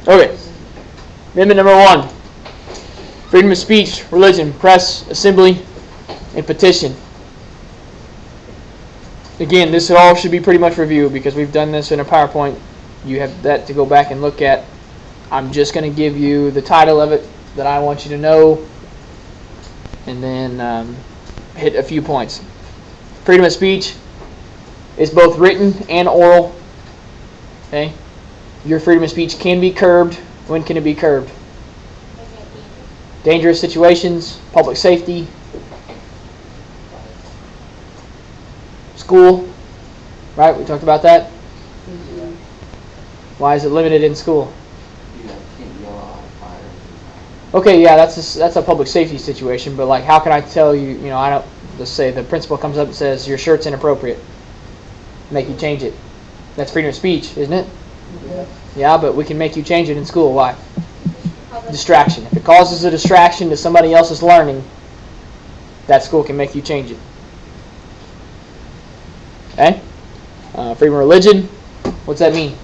Okay. Amendment number 1. Freedom of speech, religion, press, assembly, and petition. Again, this all should be pretty much reviewed because we've done this in a PowerPoint. You have that to go back and look at. I'm just going to give you the title of it that I want you to know, and then hit a few points. Freedom of speech is both written and oral. Okay? Your freedom of speech can be curbed. When can it be curbed? Dangerous situations, public safety, school, right? We talked about that. Why is it limited in school? Okay, yeah, that's a public safety situation. But like, how can I tell you? You know, I don't. Let's say the principal comes up and says your shirt's inappropriate. Make you change it. That's freedom of speech, isn't it? Yeah, but we can make you change it in school. Why? Distraction. If it causes a distraction to somebody else's learning, that school can make you change it. Okay? Freedom of religion. What's that mean?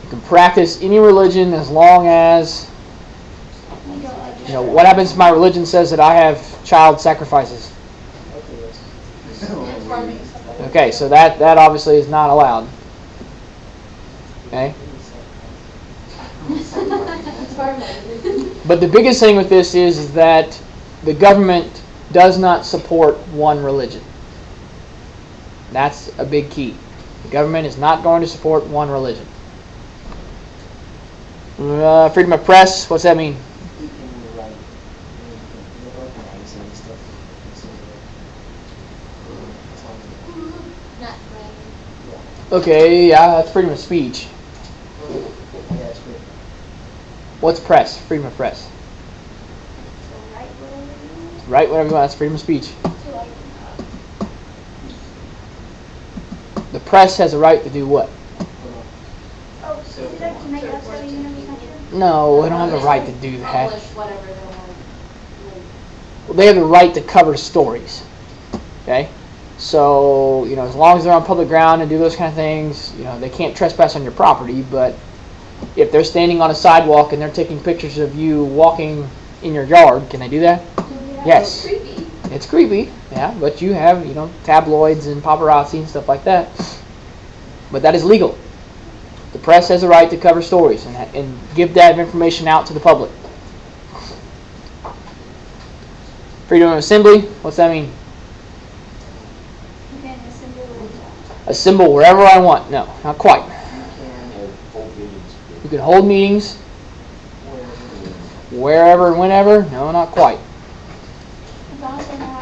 You can practice any religion as long as, you know, what happens if my religion says that I have child sacrifices? Okay, so that obviously is not allowed. Okay? But the biggest thing with this is that the government does not support one religion. That's a big key. The government is not going to support one religion. Freedom of press, what's that mean? Okay, yeah, that's freedom of speech. What's press? Freedom of press. Write whatever you want. That's freedom of speech. The press has a right to do what? No, they don't have the right to do that. Well, they have the right to cover stories. Okay? So, you know, as long as they're on public ground and do those kind of things, you know, they can't trespass on your property, but if they're standing on a sidewalk and they're taking pictures of you walking in your yard, can they do that? Yeah, Yes. It's creepy. It's creepy, yeah, but you have, you know, tabloids and paparazzi and stuff like that. But that is legal. The press has a right to cover stories and give that information out to the public. Freedom of assembly, what's that mean? You can Assemble wherever I want. No, not quite. You can hold meetings wherever and whenever. No, not quite. As long as they're not,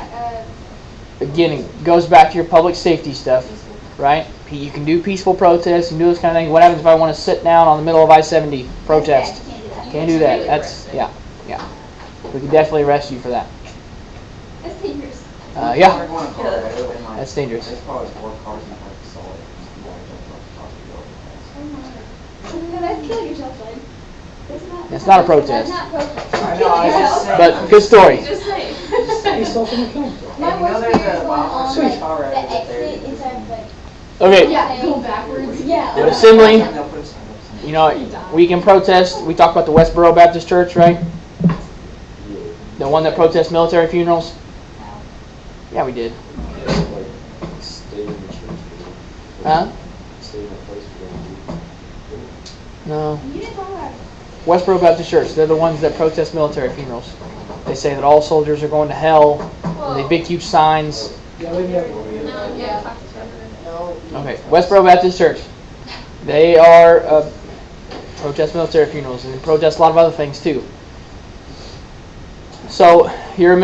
Again, it goes back to your public safety stuff, right? You can do peaceful protests and do those kind of things. What happens if I want to sit down on the middle of I-70 protest? Can't do that. That's, yeah. We can definitely arrest you for that. That's dangerous. Yeah. That's dangerous. No, that's killing yourself, bud. That's not a protest. That's not protest. I know, I was just saying. But good story. Just saying. My worst fear is going on the exit inside, like, Okay. yeah, go backwards. Yeah. But assembly, you know, we can protest. We talked about the Westboro Baptist Church, right? The one that protests military funerals. Yeah, we did. Huh? No. You didn't talk about it. Westboro Baptist Church, they're the ones that protest military funerals. They say that all soldiers are going to hell. And they big huge signs. Okay, Westboro Baptist Church. They are protest military funerals and protest a lot of other things too. So you're a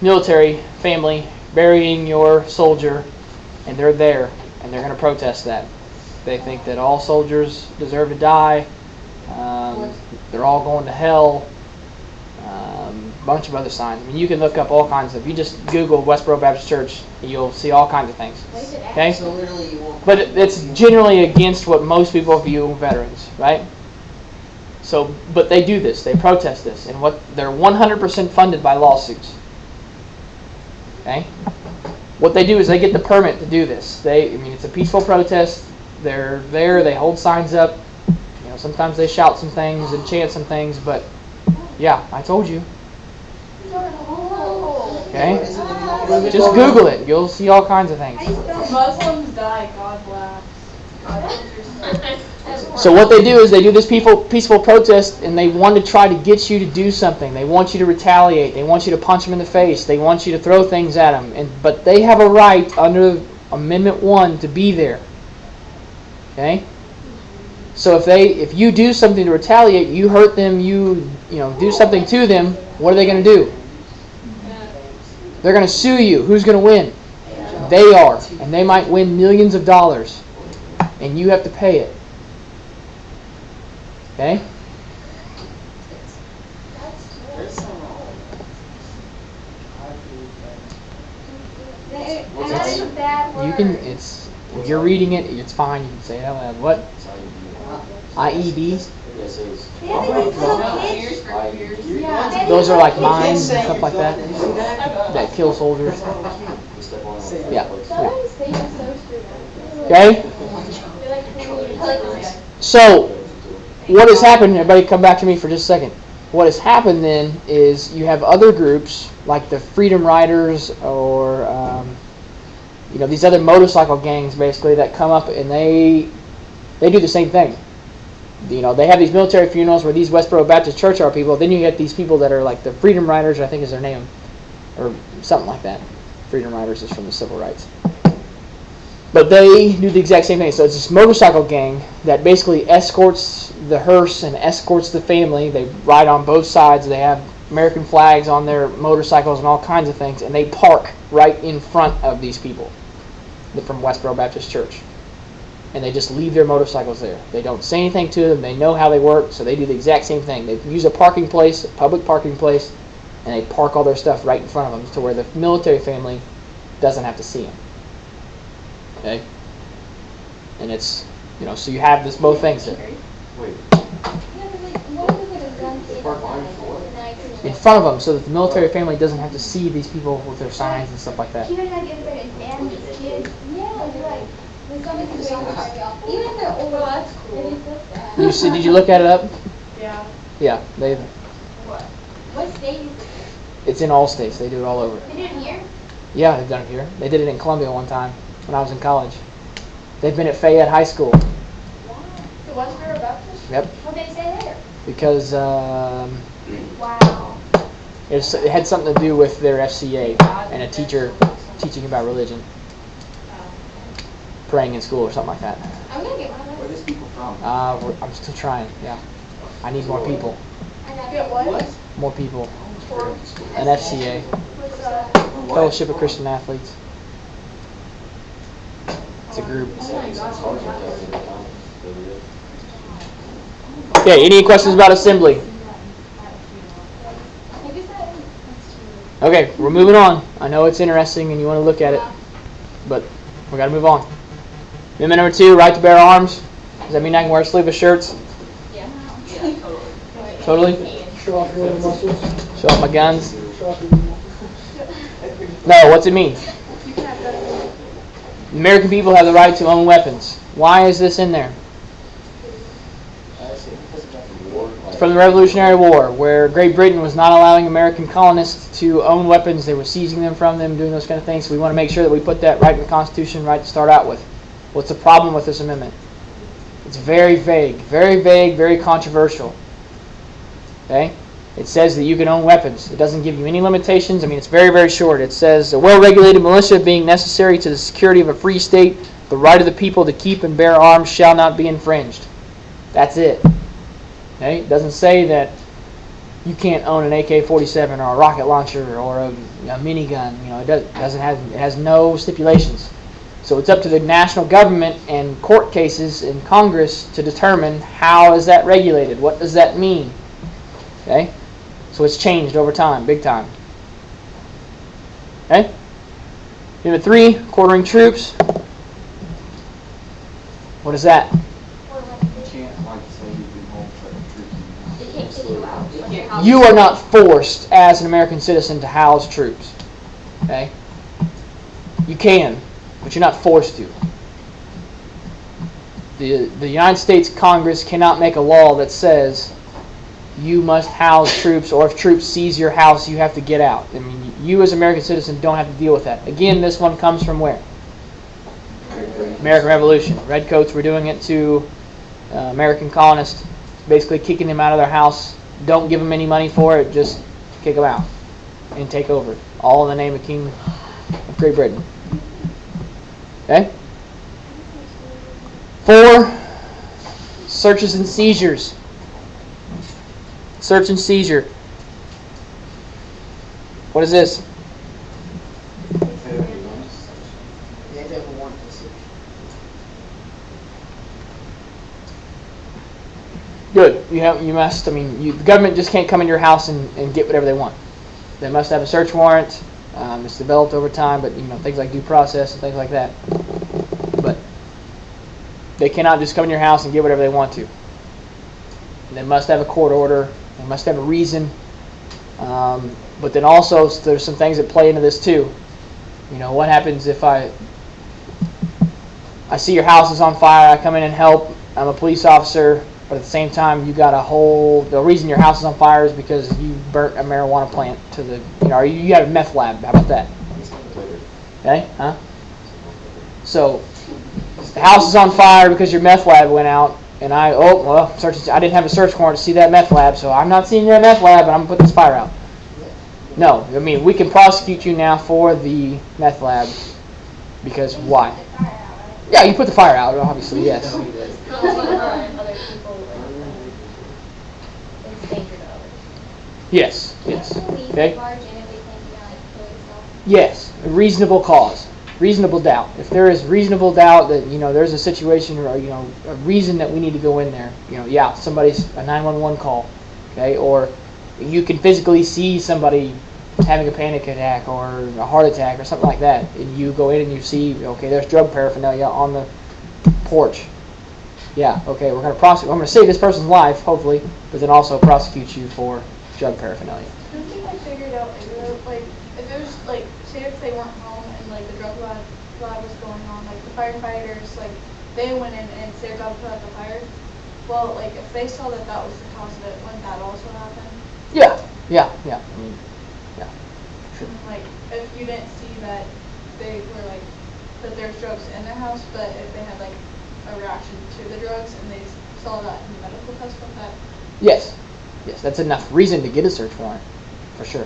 military family burying your soldier, and they're there, and they're going to protest that. They think that all soldiers deserve to die. They're all going to hell. Bunch of other signs. I mean, you can look up all kinds of. You just Google Westboro Baptist Church, and you'll see all kinds of things. Okay. So literally you won't. But it's generally against what most people view veterans, right? So, but they do this. They protest this, and they're 100% funded by lawsuits. Okay. What they do is they get the permit to do this. It's a peaceful protest. They're there. They hold signs up. Sometimes they shout some things and chant some things, but yeah, I told you. Okay? Just Google it. You'll see all kinds of things. Muslims die, God bless. So what they do is they do this peaceful protest, and they want to try to get you to do something. They want you to retaliate. They want you to punch them in the face. They want you to throw things at them. But they have a right under Amendment 1 to be there. Okay? So if you do something to retaliate, you hurt them, you do something to them, what are they going to do? They're going to sue you. Who's going to win? They are. And they might win millions of dollars. And you have to pay it. Okay? If you're reading it, it's fine. You can say it out loud. What? IEDs? Those are like mines and stuff like that that kill soldiers. Yeah. Okay? So, what has happened, everybody come back to me for just a second. What has happened then is you have other groups like the Freedom Riders or these other motorcycle gangs basically that come up and they do the same thing. They have these military funerals where these Westboro Baptist Church are people. Then you get these people that are like the Freedom Riders, I think is their name, or something like that. Freedom Riders is from the civil rights. But they do the exact same thing. So it's this motorcycle gang that basically escorts the hearse and escorts the family. They ride on both sides. They have American flags on their motorcycles and all kinds of things. And they park right in front of these people from Westboro Baptist Church. And they just leave their motorcycles there. They don't say anything to them. They know how they work, so they do the exact same thing. They use a parking place, a public parking place, and they park all their stuff right in front of them to where the military family doesn't have to see them. Okay? And it's, so you have both things there. Wait. In front of them, so that the military family doesn't have to see these people with their signs and stuff like that. Even if they're older, that's cool. Did you look at it up? Yeah. Yeah, What state is it? It's in all states. They do it all over. They do it here? Yeah, they've done it here. They did it in Columbia one time when I was in college. They've been at Fayette High School. Wow. The Westboro Baptist? Yep. What did they say there? Because Wow. it had something to do with their FCA and a teacher teaching about religion, praying in school or something like that. I'm going to get one of Where are those. these people from? I'm still trying. Yeah, I need more people. Get what? More people. An FCA, What's that? Fellowship of Christian Athletes. It's a group. Okay, any questions about assembly? Okay, we're moving on. I know it's interesting and you want to look at it, but we got to move on. Amendment number 2, right to bear arms. Does that mean I can wear sleeveless shirts? Yeah. Totally? Show off your muscles. Show off my guns? Show off your muscles. No, what's it mean? American people have the right to own weapons. Why is this in there? It's from the Revolutionary War, where Great Britain was not allowing American colonists to own weapons. They were seizing them from them, doing those kind of things. So we want to make sure that we put that right in the Constitution right to start out with. What's the problem with this amendment? It's very vague, very controversial. Okay? It says that you can own weapons. It doesn't give you any limitations. I mean, it's very short. It says, a well-regulated militia being necessary to the security of a free state, the right of the people to keep and bear arms shall not be infringed. That's it. Okay? It doesn't say that you can't own an AK-47 or a rocket launcher or a minigun. It has no stipulations. So it's up to the national government and court cases in Congress to determine how is that regulated. What does that mean? Okay? So it's changed over time, big time. Okay? Number 3, quartering troops. What is that? You can't say you can hold troops. They can't kick you out. You are not forced as an American citizen to house troops. Okay? You can, but you're not forced to. The United States Congress cannot make a law that says you must house troops, or if troops seize your house, you have to get out. I mean, you as American citizens don't have to deal with that. Again, this one comes from where? American Revolution. Redcoats were doing it to American colonists, basically kicking them out of their house. Don't give them any money for it, just kick them out and take over. All in the name of King of Great Britain. Okay? 4, searches and seizures. Search and seizure. What is this? Good. You must. I mean, the government just can't come in your house and get whatever they want. They must have a search warrant. It's developed over time, but things like due process and things like that. But they cannot just come in your house and get whatever they want to. They must have a court order. They must have a reason. But then also, there's some things that play into this too. What happens if I see your house is on fire, I come in and help, I'm a police officer, but at the same time, the reason your house is on fire is because you burnt a marijuana plant to the, or you had a meth lab. How about that? Okay, huh? So, the house is on fire because your meth lab went out, and I didn't have a search warrant to see that meth lab, so I'm not seeing that meth lab, and I'm going to put this fire out. No, I mean, we can prosecute you now for the meth lab, because why? Yeah, you put the fire out, obviously, yes. Yes. Okay. Yes, a reasonable cause, reasonable doubt. If there is reasonable doubt that there's a situation or a reason that we need to go in there, somebody's a 911 call, okay, or you can physically see somebody having a panic attack or a heart attack or something like that, and you go in and you see, okay, there's drug paraphernalia on the porch. Yeah, okay, we're going to prosecute. I'm going to save this person's life, hopefully, but then also prosecute you for drug paraphernalia. I think I figured out if there's say if they weren't home and the drug lab was going on, the firefighters they went in and it's their job to put out the fire. Well, if they saw that was the cause of it, wouldn't that also happen? Yeah. I mean, yeah. Sure. If you didn't see that they were that there's drugs in their house, but if they had a reaction to the drugs and they saw that in the medical test, with that. Yes, that's enough reason to get a search warrant, for sure.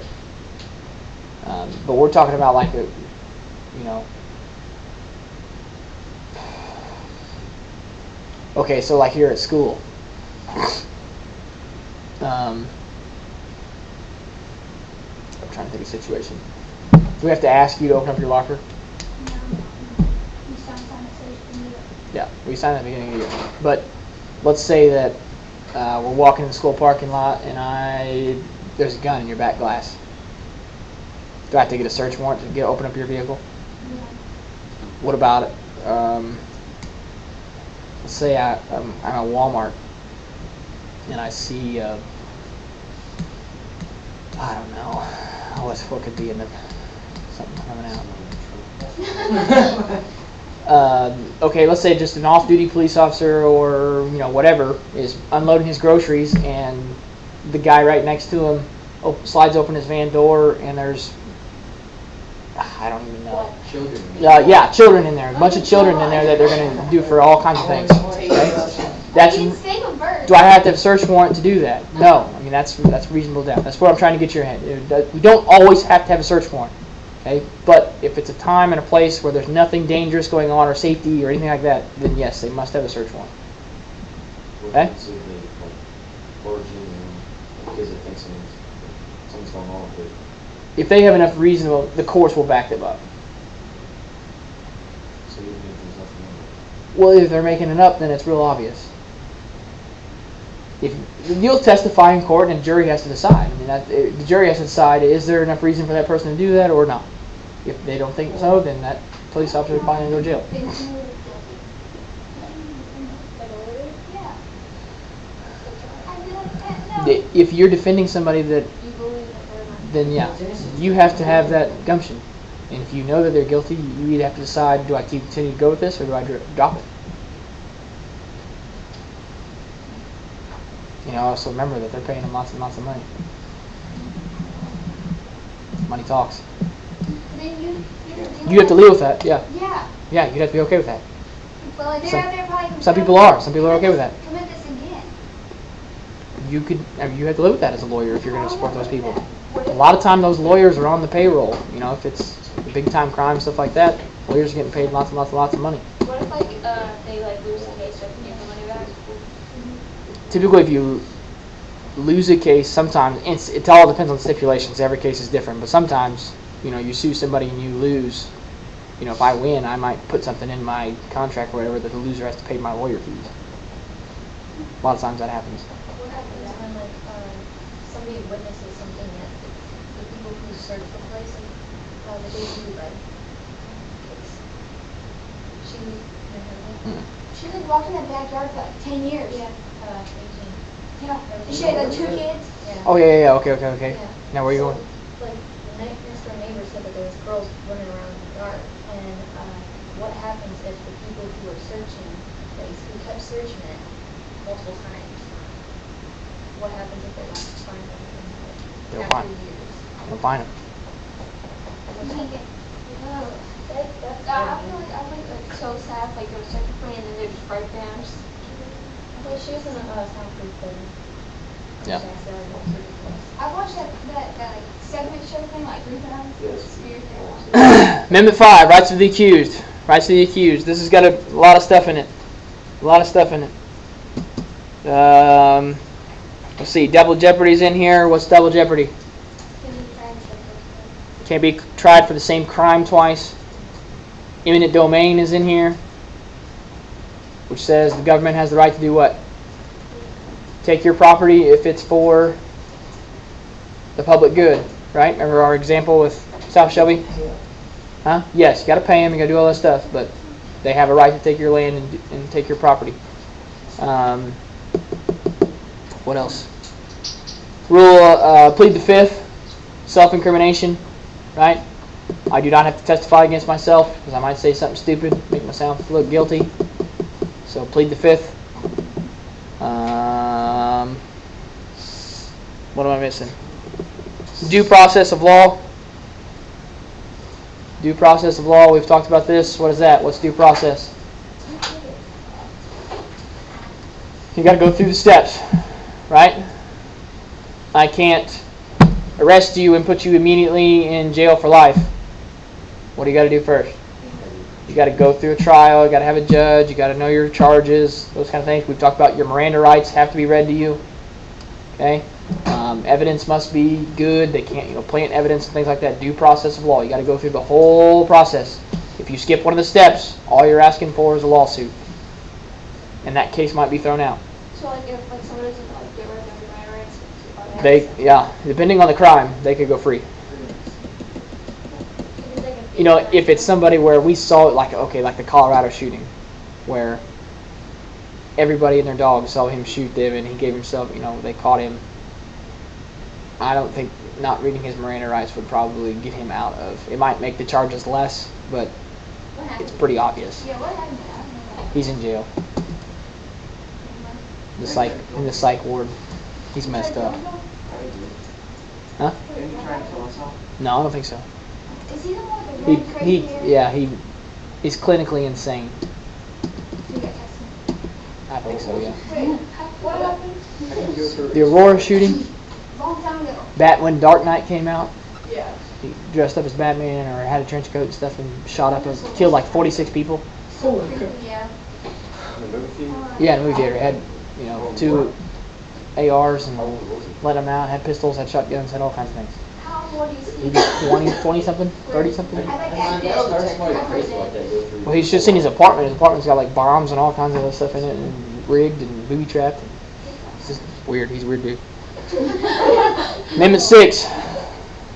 But we're talking about okay, so here at school, I'm trying to think of a situation. Do we have to ask you to open up your locker? Yeah, we signed at the beginning of the year. But let's say that we're walking in the school parking lot and there's a gun in your back glass. Do I have to get a search warrant to open up your vehicle? Yeah. What about it? Let's say I'm at Walmart and I see, I don't know, what could be in something coming out. Okay, let's say just an off-duty police officer or whatever is unloading his groceries, and the guy right next to him slides open his van door, and there's I don't even know. Children. Children in there. A bunch of children in there that they're going to do for all kinds of things. Okay? Do I have to have a search warrant to do that? No. I mean that's reasonable doubt. That's what I'm trying to get your head. We don't always have to have a search warrant. Okay, but if it's a time and a place where there's nothing dangerous going on or safety or anything like that, then yes, they must have a search warrant. Okay? Because it thinks something's going on with it. If they have enough reason, the courts will back them up. So even if there's nothing on it. Well, if they're making it up, then it's real obvious. If you'll testify in court, and the jury has to decide. I mean, the jury has to decide: is there enough reason for that person to do that or not? If they don't think so, then that police officer is probably going to go to jail. If you're defending somebody that, then yeah, you have to have that gumption. And if you know that they're guilty, you either have to decide, do I continue to go with this or do I drop it? You know, also remember that they're paying them lots and lots of money. Money talks. Then You have to live with that, yeah. Yeah. Yeah, you'd have to be okay with that. But like Some- they're out there probably. Some people are. Some people are okay with that. Commit this again. You have to live with that as a lawyer if you're going to support those people. A lot of time those lawyers are on the payroll. You know, if it's big time crime, stuff like that, lawyers are getting paid lots and lots and lots of money. What if they lose the case, so they can get the money back? Typically, if you lose a case, sometimes it all depends on the stipulations. Every case is different, but sometimes, you know, you sue somebody and you lose. You know, if I win, I might put something in my contract or whatever that the loser has to pay my lawyer fees. A lot of times that happens. What happens when like somebody witnesses something that the people who search the place that they do like She's like walking in that backyard for like 10 years. Yeah, 18. Yeah. She had like 2 kids. Yeah. Oh yeah. Okay. Yeah. Now where are you So, going? Like the next door neighbor said that there was girls running around in the yard, and what happens if the people who were searching the place, who kept searching it multiple times, what happens if they don't find them They'll after find them. years? I'll find them. I feel like so sad. Like they're such a friend and then they're just right there. Well, she was in a soundproof building. Yeah. I watched that like segment show thing like 3 times. It's weird. Amendment 5, rights of the accused. Rights of the accused. This has got a lot of stuff in it. Let's see, double jeopardy's in here. What's double jeopardy? Can't be tried for the same crime twice. Eminent domain is in here, which says the government has the right to do what? Take your property if it's for the public good, right? Remember our example with South Shelby? Huh? Yes, you got to pay them, you got to do all that stuff, but they have a right to take your land and take your property. What else? Rule, plead the fifth, self-incrimination, right? I do not have to testify against myself because I might say something stupid, make myself look guilty. So plead the fifth. What am I missing? Due process of law. Due process of law, we've talked about this. What is that? What's due process? You got to go through the steps, right? I can't arrest you and put you immediately in jail for life. What do you got to do first? You got to go through a trial. You got to have a judge. You got to know your charges. Those kind of things. We've talked about your Miranda rights have to be read to you. Okay. Evidence must be good. They can't, plant evidence and things like that. Due process of law. You got to go through the whole process. If you skip one of the steps, all you're asking for is a lawsuit, and that case might be thrown out. So like if like someone doesn't like get rid of their rights, Depending on the crime, they could go free. If it's somebody where we saw it, like the Colorado shooting, where everybody and their dog saw him shoot them, and he gave himself, they caught him. I don't think not reading his Miranda rights would probably get him out of. It might make the charges less, but it's pretty obvious. Yeah, what happened? I don't know. He's in jail. In the psych ward. He's messed up. Huh? Didn't he try to kill himself? No, I don't think so. Is he the one with the crazy hair? He's clinically insane. He got tested. I think so, yeah. Wait, what happened? The Aurora shooting, Long time ago. when Dark Knight came out, Yeah. he dressed up as Batman or had a trench coat and stuff and shot up and killed like 46 people. Yeah. The movie theater? Yeah, in the movie theater. Had, 2 ARs and let them out, had pistols, had shotguns, had all kinds of things. How old is He he? was 20 something, 30 something. I like that. Well, he's just in his apartment. His apartment's got like bombs and all kinds of other stuff in it, and rigged and booby trapped. It's just weird. He's a weird dude. Amendment 6,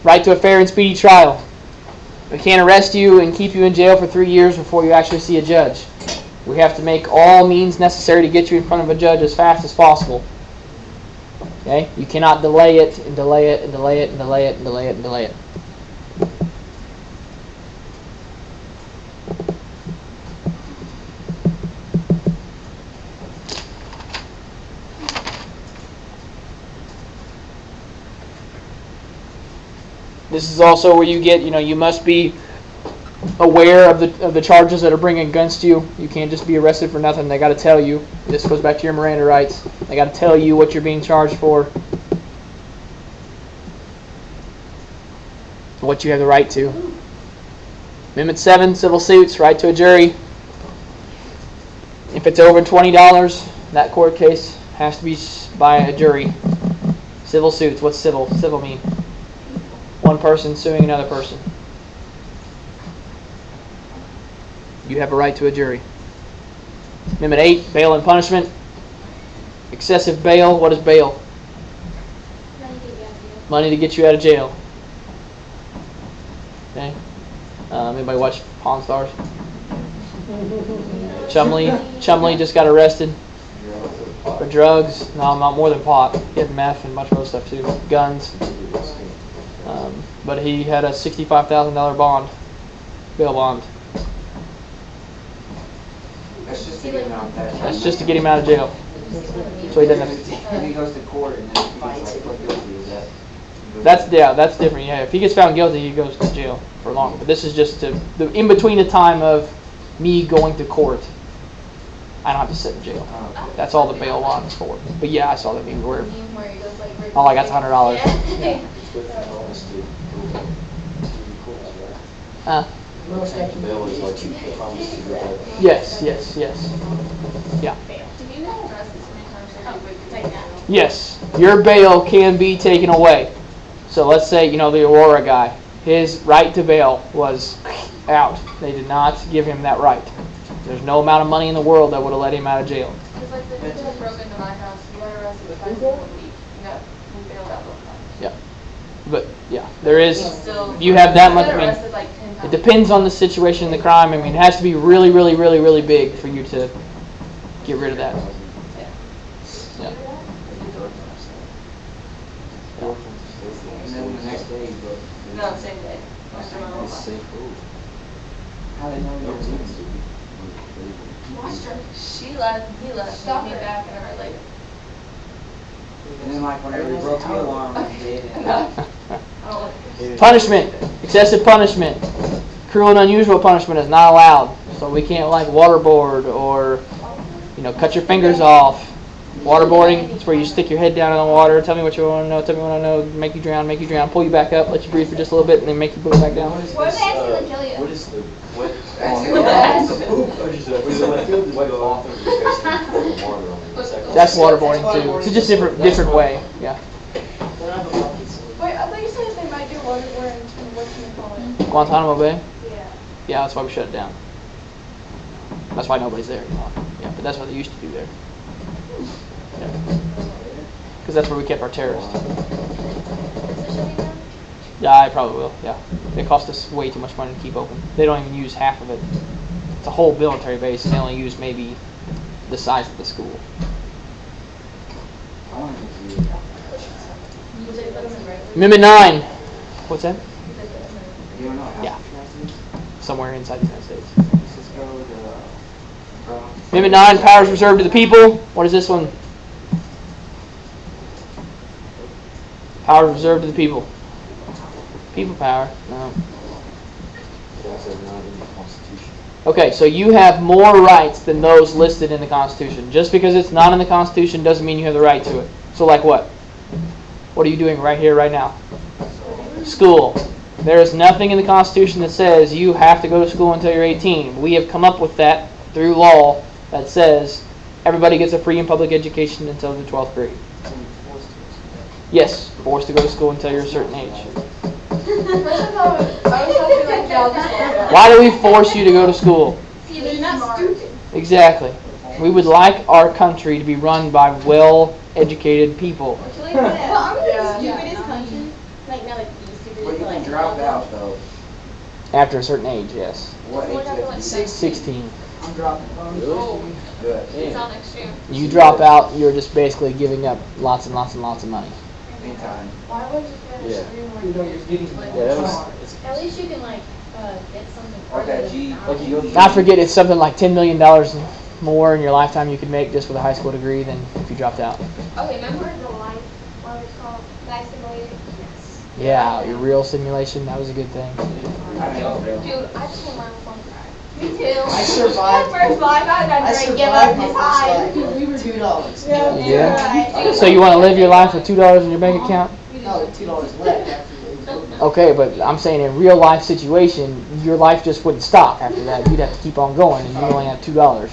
right to a fair and speedy trial. We can't arrest you and keep you in jail for 3 years before you actually see a judge. We have to make all means necessary to get you in front of a judge as fast as possible. Okay? You cannot delay it and delay it and delay it and delay it and delay it and delay it. This is also where you get, you must be aware of the charges that are bringing against you. You can't just be arrested for nothing. They got to tell you. This goes back to your Miranda rights. They got to tell you what you're being charged for, what you have the right to. Amendment 7, civil suits, right to a jury. If it's over $20, that court case has to be by a jury. Civil suits, what's civil? Civil mean? One person suing another person. You have a right to a jury. Amendment 8, bail and punishment. Excessive bail, what is bail? Money to get you out of jail. Okay. Anybody watch Pawn Stars? Chumley just got arrested for drugs. No, not more than pot. He had meth and much other stuff too. Guns. But he had a $65,000 bond, bail bond. That's just to get him out of that. That's just to get him out of jail. So he doesn't have to. If he goes to court and then he gets like guilty, is that? That's different. Yeah, if he gets found guilty, he goes to jail for longer. But this is just in between the time of me going to court. I don't have to sit in jail. That's all the bail bond is for. But yeah, I saw that meme where all I got's $100. Yes. Yeah. Yes, your bail can be taken away. So let's say, the Aurora guy, his right to bail was out. They did not give him that right. There's no amount of money in the world that would have let him out of jail. It's like the dude that broke into my house. He got arrested for 5 days a week. He bailed out both times. Yeah. But, yeah, there is, Still, you have that he much, got I mean, arrested like 10 it times. depends on the situation, the crime. I mean, it has to be really, really, really, really big for you to get rid of that. Yeah. And then the next day, you go. No, same day. After my mom left. How they know you're leaving? She left, he left, he came back an hour later. And then like whenever he broke the alarm, he did. I don't like Punishment. Excessive punishment. Cruel and unusual punishment is not allowed. So we can't waterboard or, cut your fingers off. Waterboarding is where you stick your head down in the water. Tell me what you want to know. Tell me what I know. Make you drown. Pull you back up. Let you breathe for just a little bit, and then make you put it back down. What if they accidentally kill you? What is the what? That's waterboarding too. It's just different way. Yeah. Wait, I thought you said they might do waterboarding in whatchamacallit? Guantanamo Bay. Yeah. Yeah, that's why we shut it down. That's why nobody's there anymore. Yeah, but that's what they used to do there. Because that's where we kept our terrorists. Yeah, I probably will. Yeah, it cost us way too much money to keep open. They don't even use half of it. It's a whole military base, and they only use maybe the size of the school. I want to see. Amendment 9. What's that? You don't know. Yeah. Somewhere inside the United States. Cisco, Amendment 9. Powers reserved to the people. What is this one? Power reserved to the people. People power. No. Okay, so you have more rights than those listed in the Constitution. Just because it's not in the Constitution doesn't mean you have the right to it. So like what? What are you doing right here, right now? School. There is nothing in the Constitution that says you have to go to school until you're 18. We have come up with that through law that says everybody gets a free and public education until the 12th grade. Yes, forced to go to school until you're a certain age. Why do we force you to go to school? You're not stupid. Exactly. We would like our country to be run by well-educated people. Well, aren't we the stupidest country? Like, no, like, the stupid, Well, you like, can drop out though. After a certain age, yes. What age? do you have to be? 16. I'm dropping. Good. It's on extreme. You drop out, you're just basically giving up lots and lots and lots of money. Anytime. Why would you get a Yeah. stream where You know, you're getting At least you can, like, get something for Okay, it. G. Okay, you'll. Not forget, it's something like $10 million more in your lifetime you could make just with a high school degree than if you dropped out. Okay, remember the life, what it's called? Life simulator? Yes. Yeah, your real simulation, that was a good thing. Dude, I just want my phone crack. Me too. I survived. My first life, I I was gonna give up survived my this first high. life. $2. Yeah. So you want to live your life with $2 in your bank account? No, $2 left after they. Okay, but I'm saying in real life situation, your life just wouldn't stop after that. You'd have to keep on going, and you only have $2.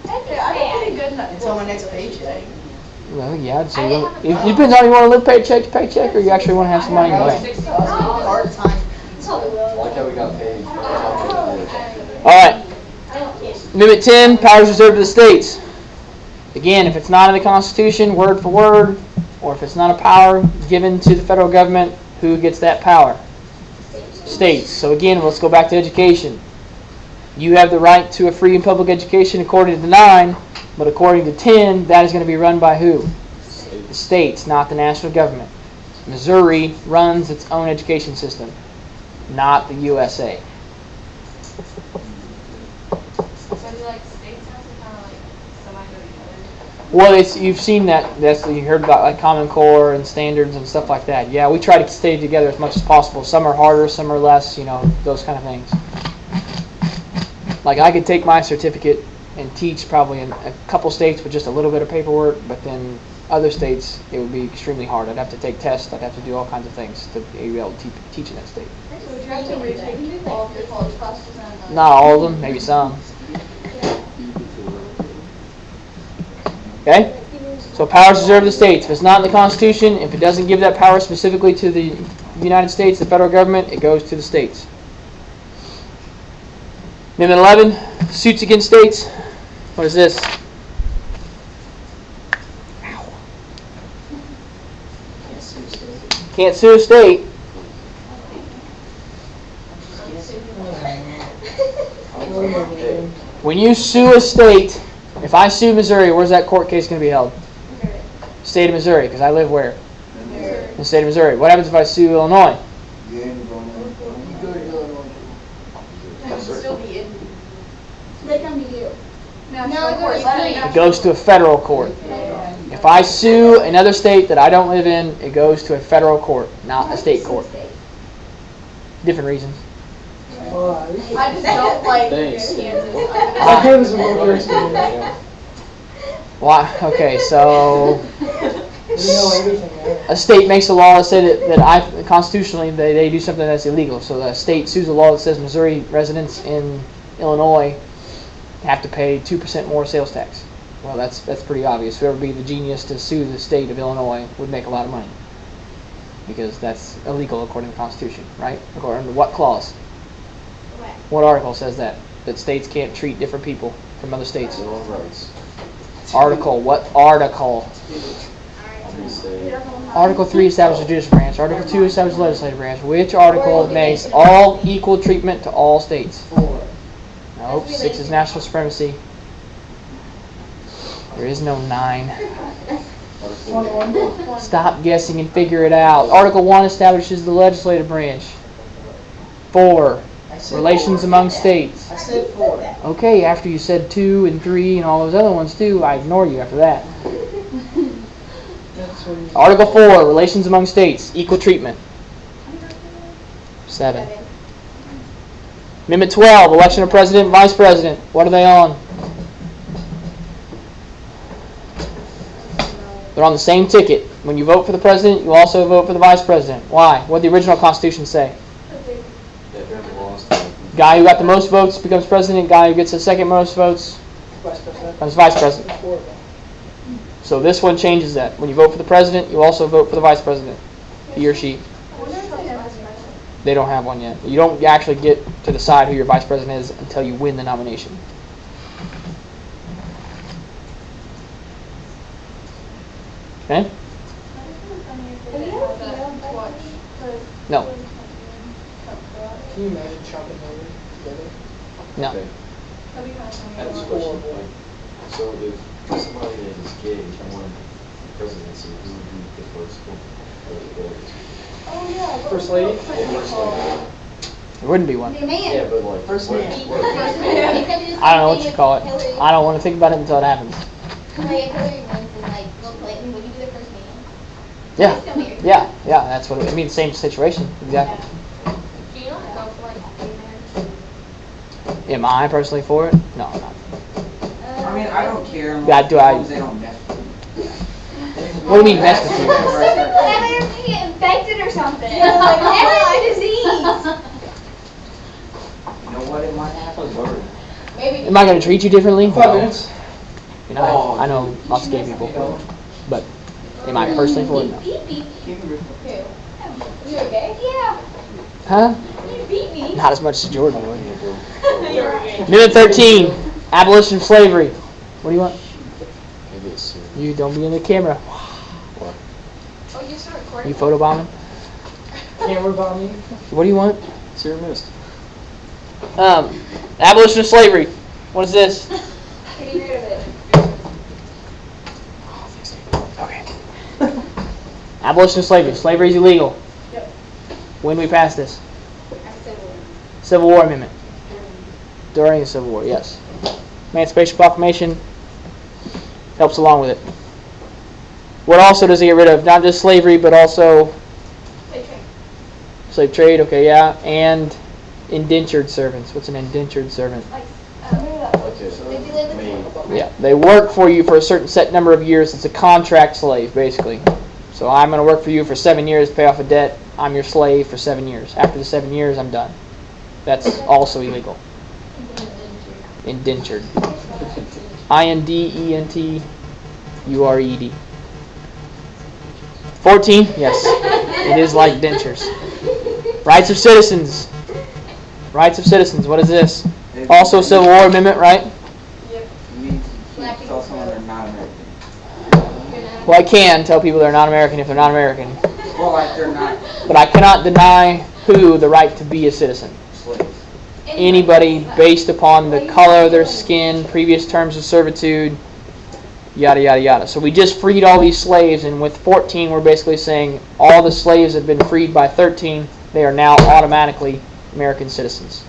Yeah, I did pretty good in that. Until my next paycheck. Well, yeah. So it depends on you want to live paycheck to paycheck, or you actually want to have some money in the bank. Part-time. I like how we got paid. All right. Amendment 10, powers reserved to the states. Again, if it's not in the Constitution, word for word, or if it's not a power given to the federal government, who gets that power? States. So again, let's go back to education. You have the right to a free and public education according to 9, but according to 10, that is going to be run by who? The states, not the national government. Missouri runs its own education system, not the USA. Well, you've seen that. You heard about like Common Core and standards and stuff like that. Yeah, we try to stay together as much as possible. Some are harder, some are less. Those kind of things. Like I could take my certificate and teach probably in a couple states with just a little bit of paperwork, but then other states it would be extremely hard. I'd have to take tests. I'd have to do all kinds of things to be able to teach in that state. So would you have to retake all of your college classes and Not all of them, maybe some. Okay? So powers reserved to the states. If it's not in the Constitution, if it doesn't give that power specifically to the United States, the federal government, it goes to the states. Amendment 11, suits against states. What is this? Can't sue a state. When you sue a state, if I sue Missouri, where's that court case going to be held? State of Missouri, because I live where? In the state of Missouri. What happens if I sue Illinois? They come to you. It goes to a federal court. If I sue another state that I don't live in, it goes to a federal court, not a state court. Different reasons. I just don't like Kansas. Kansas is more experience. Why? Okay, so We know everything there. a state makes a law that say that constitutionally they do something that's illegal. So the state sues a law that says Missouri residents in Illinois have to pay 2% more sales tax. Well, that's pretty obvious. Whoever would be the genius to sue the state of Illinois would make a lot of money because that's illegal according to the Constitution, right? According to what clause? What article says that states can't treat different people from other states? Bill of Rights. Article. What article? I'm gonna say Article 3 establishes the judicial branch. Article 2 establishes the legislative branch. Which article makes all equal treatment to all states? 4. Nope. 6 is national supremacy. There is no 9. Stop guessing and figure it out. Article 1 establishes the legislative branch. 4. Relations among states. I said 4. Okay, after you said 2 and 3 and all those other ones too, I ignore you after that. That's what you Article 4, relations among states, equal treatment. 7. Amendment 12, election of president and vice president. What are they on? They're on the same ticket. When you vote for the president, you also vote for the vice president. Why? What did the original Constitution say? Guy who got the most votes becomes president. Guy who gets the second most votes Vice President. becomes vice president. 4. So this one changes that. When you vote for the president, you also vote for the vice president. He or she. They don't have one yet. You don't actually get to decide who your vice president is until you win the nomination. Okay? No. Can you imagine Trump and Hillary together? No. Okay. That'd be kind of I have funny. a question. So if somebody is gay and won the presidency, who would be the first one? Oh yeah. what First was lady? that thing called? There wouldn't be one. The man. Yeah, but like First what- man. what- I don't know what you call it. I don't want to think about it until it happens. Like, if Hillary wins, then like Bill Clinton, would you be the first man? Yeah. Still married. Yeah, that's what I mean. Same situation, exactly. Do you not go for like gay marriage? Am I personally for it? No, I'm not. I mean, I don't care. Yeah, do I- As long as they don't mess with me. What do you mean mess with you? That way you're gonna get infected or something. Yeah, Like, like, every disease. You know what? It might happen. Maybe. Am I going to treat you differently? 5 minutes. You know, I know lots of gay people, but am I personally for it? No. Beep, beep. Who? You okay? Yeah. Huh? You beat me. Not as much as Jordan would. You're right. Minute 13. Abolition of slavery. What do you want? Maybe it's soon. You don't be in the camera. What? Oh, you start recording? You photobombing? Camera about me. What do you want? It's your missed. Abolition of slavery. What is this? Getting rid of it. Okay. Abolition of slavery. Slavery is illegal. Yep. When we pass this? I said one. Civil War Amendment. During the Civil War, yes. Emancipation Proclamation helps along with it. What also does it get rid of? Not just slavery, but also Okay. slave trade, okay, yeah, and indentured servants. What's an indentured servant? Like, Okay, so Maybe they live me. Yeah, they work for you for a certain set number of years. It's a contract slave, basically. So I'm going to work for you for 7 years, pay off a debt. I'm your slave for 7 years. After the 7 years, I'm done. That's also illegal. Indentured. INDENTURED. 14? Yes. It is like dentures. Rights of citizens. Rights of citizens. What is this? Also Civil War Amendment, right? Yep. You need to tell someone they're not American. Well, I can tell people they're not American if they're not American. Well, like they're not But I cannot deny who the right to be a citizen. slaves. Anybody based upon the color of their skin, previous terms of servitude, yada, yada, yada. So we just freed all these slaves, and with 14 we're basically saying all the slaves have been freed by 13. They are now automatically American citizens.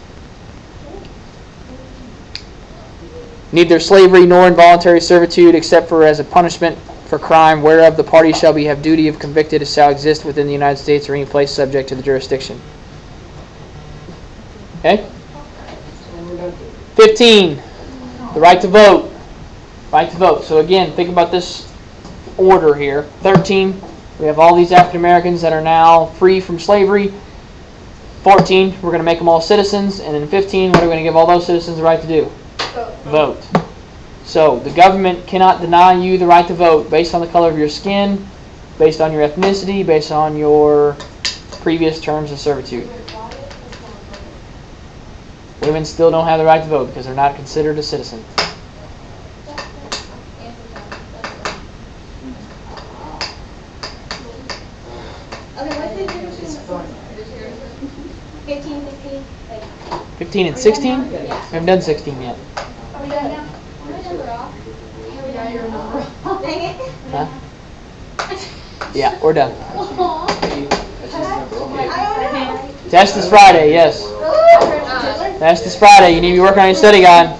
Neither slavery nor involuntary servitude, except for as a punishment for crime whereof the party shall be have duty of convicted, shall exist within the United States or any place subject to the jurisdiction. Okay? 15. The right to vote. Right to vote. So again, think about this order here. 13. We have all these African Americans that are now free from slavery. 14. We're going to make them all citizens. And then 15. What are we going to give all those citizens the right to do? Vote. So the government cannot deny you the right to vote based on the color of your skin, based on your ethnicity, based on your previous terms of servitude. Women still don't have the right to vote because they're not considered a citizen. Okay, what's the difference between 15, 16? Like, 15 and 16? We yeah. haven't done 16 yet. Are we done now? Am I number off? Are we done your number? Dang it. Huh? Yeah, we're done. I don't know. Test is Friday, yes. Test is Friday. You need to be working on your study guide.